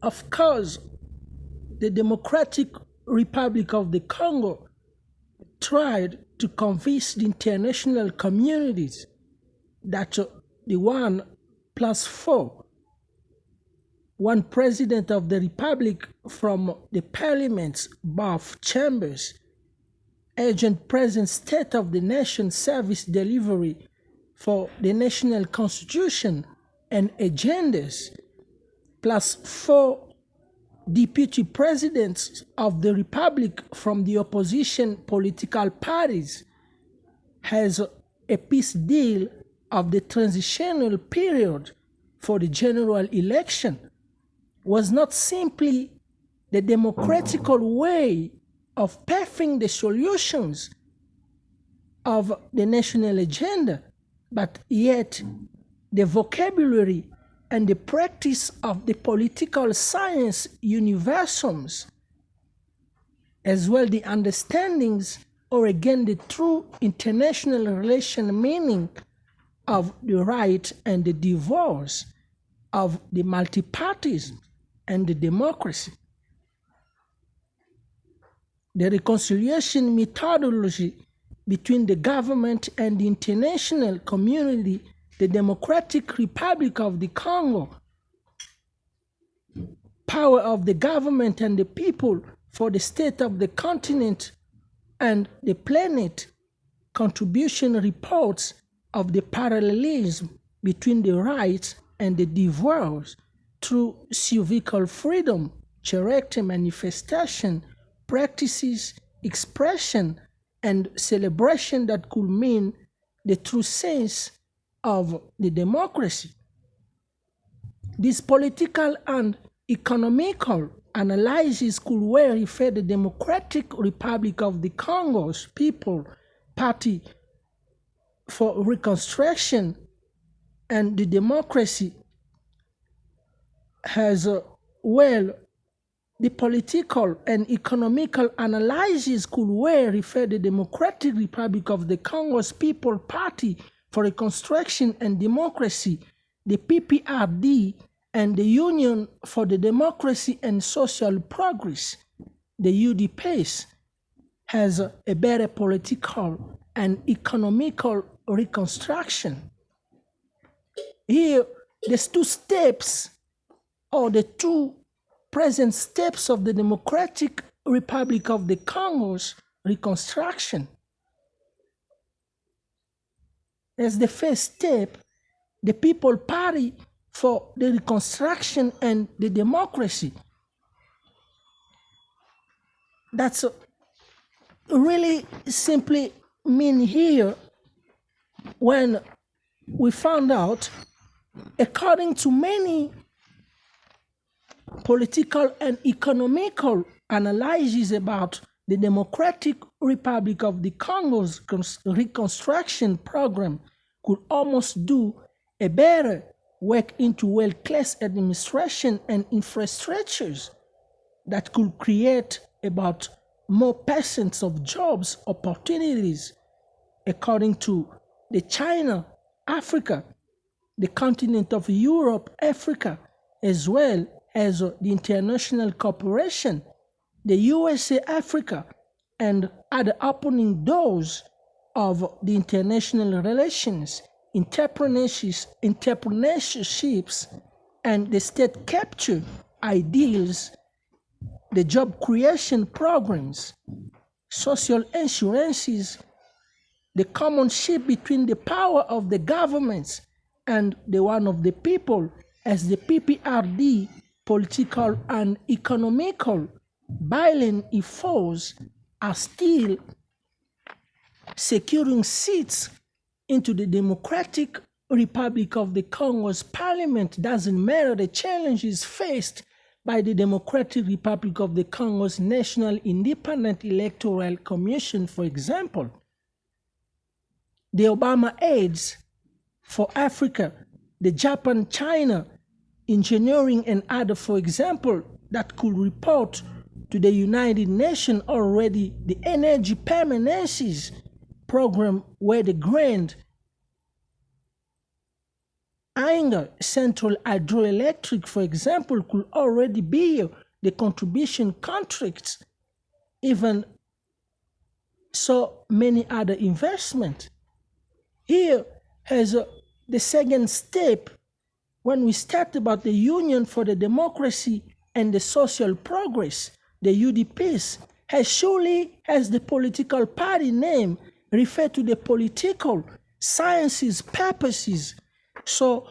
Of course, the Democratic Republic of the Congo tried to convince the international communities that the 1+4, one president of the republic from the parliament's both chambers, agent present state of the nation service delivery for the national constitution and agendas, plus 4 deputy presidents of the republic from the opposition political parties, has a peace deal of the transitional period for the general election, was not simply the democratical way of paving the solutions of the national agenda, but yet the vocabulary and the practice of the political science universums, as well the understandings or again the true international relation meaning of the right and the divorce of the multipartism and the democracy. The reconciliation methodology between the government and the international community, the Democratic Republic of the Congo, power of the government and the people for the state of the continent and the planet, contribution reports of the parallelism between the rights and the divorce through civical freedom, character manifestation, practices, expression, and celebration that could mean the true sense of the democracy. These political and economical analyses could well refer the Democratic Republic of the Congo's People Party for Reconstruction and the democracy has the political and economical analyses could well refer the Democratic Republic of the Congo's People Party for Reconstruction and Democracy, the PPRD, and the Union for the Democracy and Social Progress, the UDPS, has a better political and economical reconstruction. Here, there's 2 steps, or the 2 present steps of the Democratic Republic of the Congo's reconstruction. As the first step, the People Party for the Reconstruction and the Democracy. That's really simply mean here when we found out, according to many political and economical analyses about the Democratic Republic of the Congo's reconstruction program, could almost do a better work into world-class administration and infrastructures that could create about more percents of jobs opportunities, according to the China, Africa, the continent of Europe, Africa, as well as the international cooperation, the USA, Africa, and other opening doors of the international relations, entrepreneurships, and the state capture ideals, the job creation programs, social insurances, the commonship between the power of the governments and the one of the people, as the PPRD political and economical violent efforts are still securing seats into the Democratic Republic of the Congo's parliament. Doesn't matter the challenges faced by the Democratic Republic of the Congo's National Independent Electoral Commission, for example. The Obama aids for Africa, the Japan-China engineering and other, for example, that could report to the United Nations already the energy permanences program, where the grand Nganga Central Hydroelectric, for example, could already be the contribution contracts, even so many other investments. Here as the second step, when we start about the Union for the Democracy and the Social Progress, the UDPS, has surely as the political party name refer to the political sciences purposes, so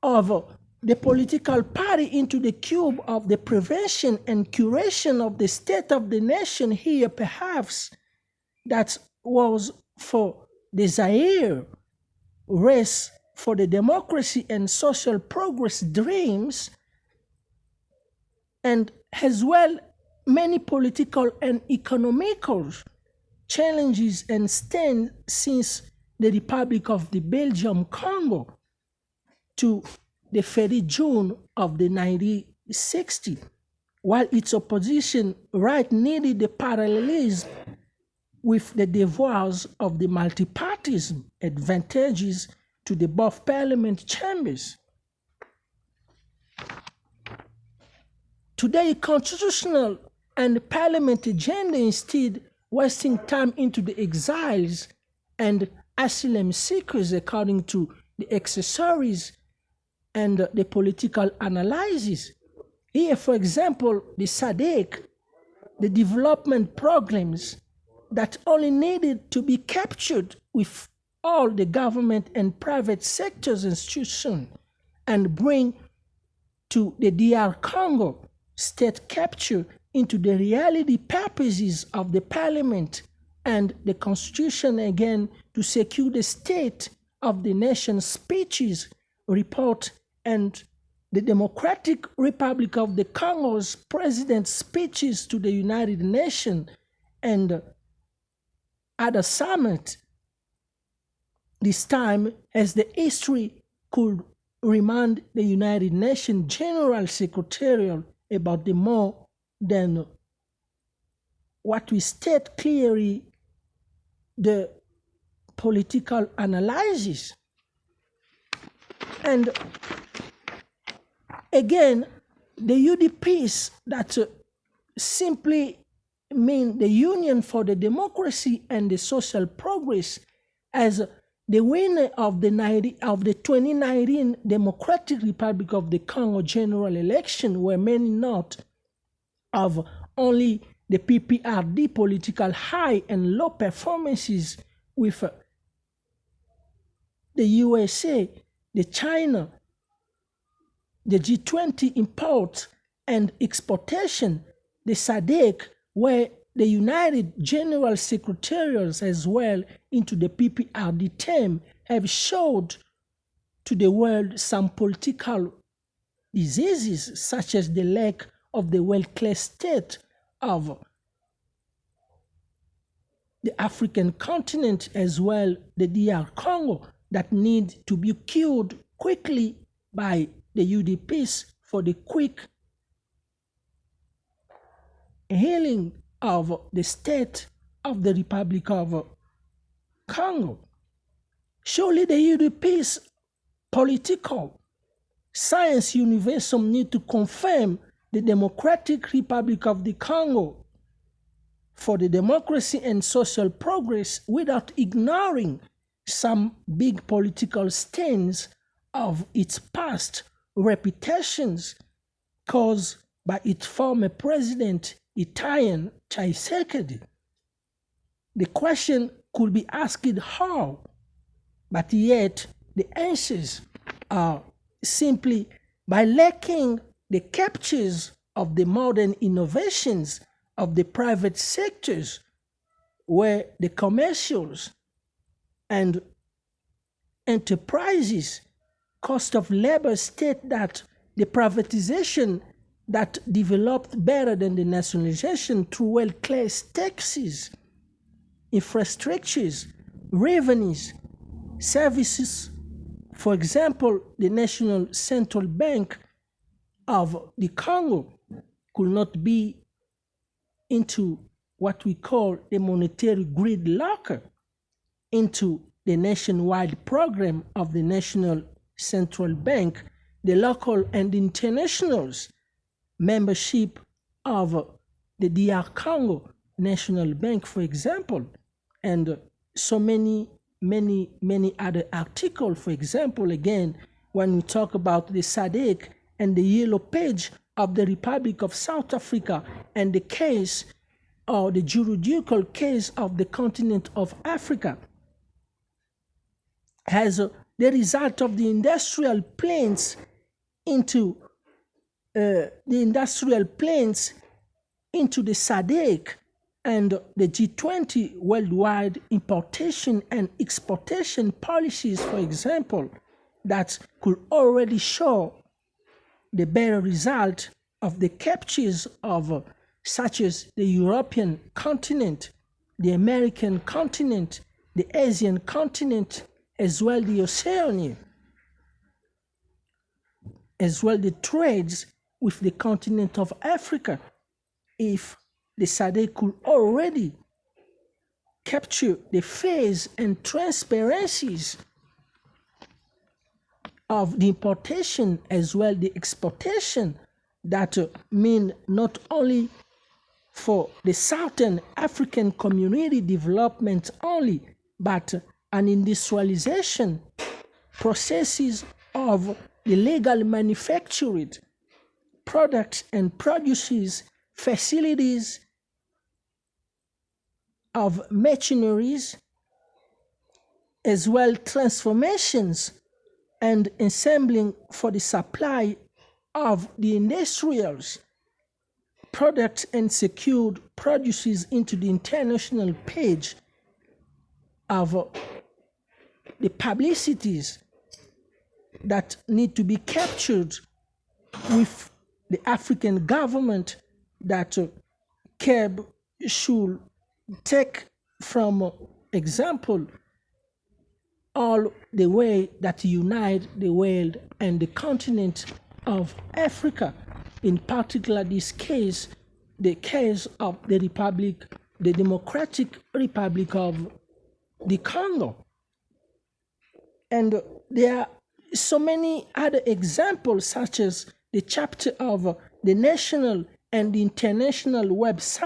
of the political party into the cube of the prevention and curation of the state of the nation here perhaps that was for the Zaire race for the democracy and social progress dreams, and as well many political and economical challenges and stand since the Republic of the Belgium Congo to the 30 June of the 1960, while its opposition right needed the parallelism with the devoirs of the multipartism advantages to the both parliament chambers. Today, constitutional and parliament agenda instead wasting time into the exiles and asylum seekers according to the accessories and the political analysis. Here, for example, the SADC, the development programs that only needed to be captured with all the government and private sectors institutions and bring to the DR Congo state capture into the reality purposes of the parliament and the constitution again to secure the state of the nation's speeches, report, and the Democratic Republic of the Congo's president's speeches to the United Nations and other summit. This time, as the history could remind the United Nations General Secretariat about the more than what we state clearly the political analysis. And again, the UDPs that simply mean the Union for the Democracy and the Social Progress as the winner of the 2019 Democratic Republic of the Congo general election were many not of only the PPRD political high and low performances with the USA, the China, the G20 import and exportation, the SADC, where the United General Secretariats as well into the PPRD term have showed to the world some political diseases such as the lack of the world-class state of the African continent as well the DR Congo that need to be cured quickly by the UDPs for the quick healing of the state of the Republic of Congo. Surely the UDP's political science universum need to confirm the Democratic Republic of the Congo for the democracy and social progress without ignoring some big political stains of its past reputations caused by its former president, Italian Tshisekedi. The question could be asked how, but yet the answers are simply by lacking the captures of the modern innovations of the private sectors where the commercials and enterprises cost of labor state that the privatization that developed better than the nationalization through world-class taxes, infrastructures, revenues, services. For example, the National Central Bank of the Congo could not be into what we call the monetary gridlock into the nationwide program of the national central bank, the local and international membership of the DR Congo National Bank, for example, and so many other articles. For example, again, when we talk about the SADC and the yellow page of the Republic of South Africa and the case or the juridical case of the continent of Africa, as the result of the industrial planes into the SADC and the G20 worldwide importation and exportation policies, for example, that could already show the better result of the captures of such as the European continent, the American continent, the Asian continent, as well the Oceania, as well the trades with the continent of Africa. If the SADC could already capture the phase and transparencies of the importation as well the exportation, that mean not only for the Southern African community development only, but an industrialization processes of the legal manufactured products and produces, facilities of machineries, as well transformations and assembling for the supply of the industrials products and secured produces into the international page of the publicities that need to be captured with the African government, that CAB should take from example all the way that unite the world and the continent of Africa. In particular, this case, the case of the Democratic Republic of the Congo. And there are so many other examples, such as the chapter of the national and international website